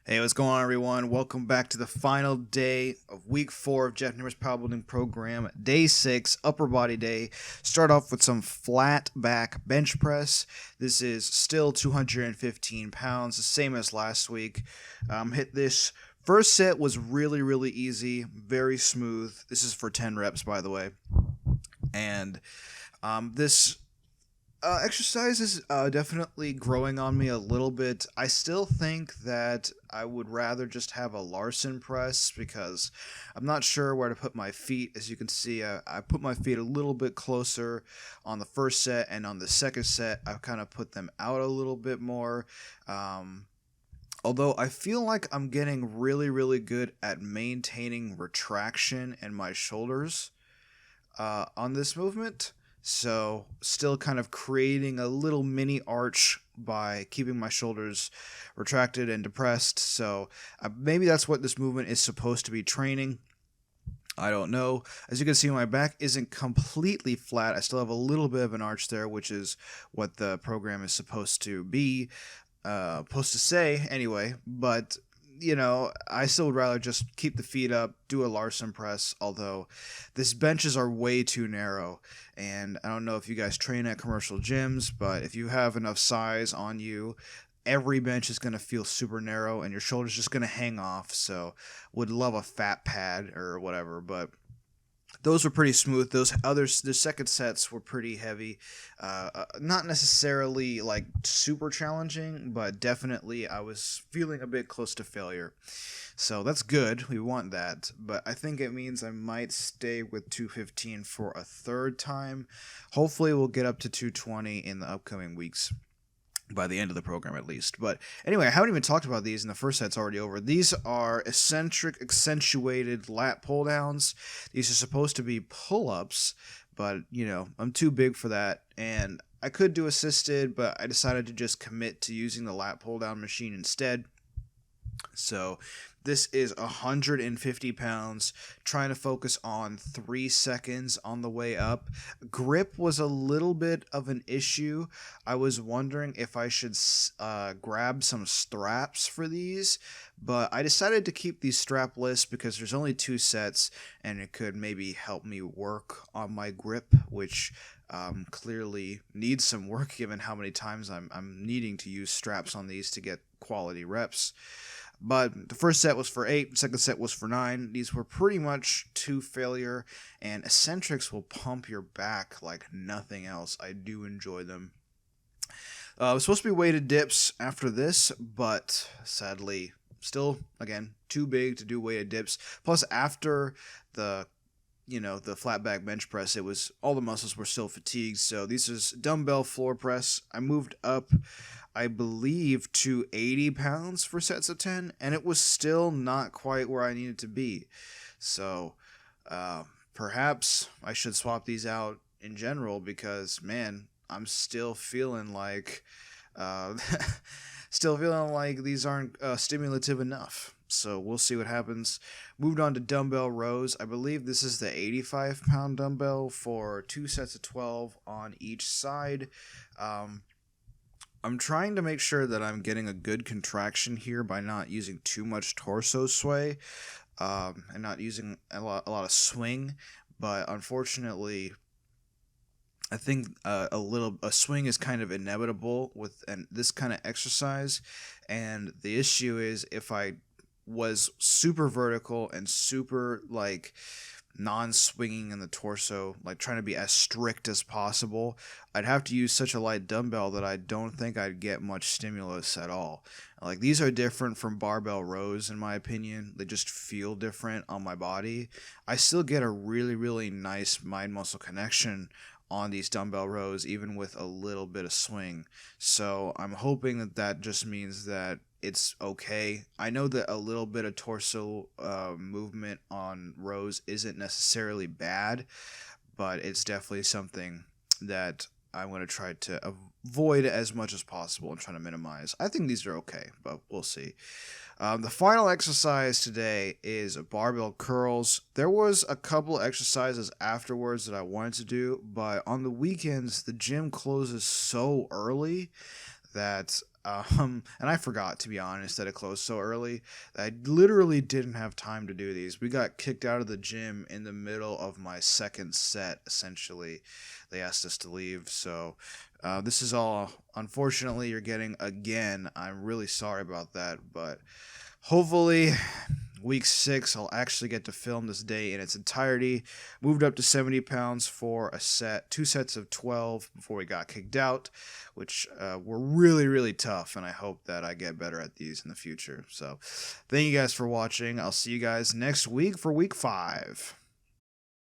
Hey, what's going on, everyone? Welcome back to the final day of week 4 of Jeff Nippard's Powerbuilding program, day 6, upper body day. Start off with some flat back bench press. This is still 215 pounds, the same as last week. Hit this. First set was really easy, very smooth. This is for 10 reps, by the way. And this exercise is definitely growing on me a little bit. I still think that I would rather just have a Larson press because I'm not sure where to put my feet. As you can see, I put my feet a little bit closer on the first set, and on the second set, I've kind of put them out a little bit more. Although I feel like I'm getting really good at maintaining retraction in my shoulders on this movement. So, still kind of creating a little mini arch by keeping my shoulders retracted and depressed. So, maybe that's what this movement is supposed to be training. I don't know. As you can see, my back isn't completely flat. I still have a little bit of an arch there, which is what the program is supposed to be, supposed to say anyway. But I still would rather just keep the feet up, do a Larson press, although these benches are way too narrow. And I don't know if you guys train at commercial gyms, but if you have enough size on you, every bench is going to feel super narrow and your shoulder's just going to hang off. So would love a fat pad or whatever, but those were pretty smooth. The second sets were pretty heavy. Not necessarily like super challenging, but definitely I was feeling a bit close to failure. So that's good. We want that. But I think it means I might stay with 215 for a third time. Hopefully we'll get up to 220 in the upcoming weeks, by the end of the program at least. But anyway, I haven't even talked about these, and the first set's already over. These are accentuated lat pull downs. These are supposed to be pull-ups, but I'm too big for that, and I could do assisted, but I decided to just commit to using the lat pull down machine instead. So this is 150 pounds, trying to focus on 3 seconds on the way up. Grip was a little bit of an issue. I was wondering if I should grab some straps for these, but I decided to keep these strapless because there's only 2 sets, and it could maybe help me work on my grip, which clearly needs some work given how many times I'm needing to use straps on these to get quality reps. But the first set was for 8, the second set was for 9. These were pretty much to failure, and eccentrics will pump your back like nothing else. I do enjoy them. It was supposed to be weighted dips after this, but sadly, still, again, too big to do weighted dips. Plus, after the flat back bench press, it was all the muscles were still fatigued. So this is dumbbell floor press. I moved up, I believe, to 80 pounds for sets of 10, and it was still not quite where I needed to be. So perhaps I should swap these out in general because, man, I'm still feeling like these aren't stimulative enough. So we'll see what happens. Moved on to dumbbell rows. I believe this is the 85-pound dumbbell for 2 sets of 12 on each side. I'm trying to make sure that I'm getting a good contraction here by not using too much torso sway and not using a lot of swing. But unfortunately, I think a swing is kind of inevitable with this kind of exercise. And the issue is if I was super vertical and super non-swinging in the torso, like trying to be as strict as possible, I'd have to use such a light dumbbell that I don't think I'd get much stimulus at all. Like, these are different from barbell rows in my opinion. They just feel different on my body. I still get a really nice mind muscle connection on these dumbbell rows, even with a little bit of swing. So I'm hoping that just means that it's okay. I know that a little bit of torso movement on rows isn't necessarily bad, but it's definitely something that I'm going to try to avoid as much as possible and try to minimize. I think these are okay, but we'll see. The final exercise today is barbell curls. There was a couple exercises afterwards that I wanted to do, but on the weekends, the gym closes so early that And I forgot, to be honest, that it closed so early. I literally didn't have time to do these. We got kicked out of the gym in the middle of my second set, essentially. They asked us to leave, so this is all, unfortunately, you're getting again. I'm really sorry about that, but hopefully week 6 I'll actually get to film this day in its entirety. Moved up to 70 pounds for a set, 2 sets of 12 before we got kicked out, which were really, really tough, and I hope that I get better at these in the future. So thank you guys for watching. I'll see you guys next week for week 5.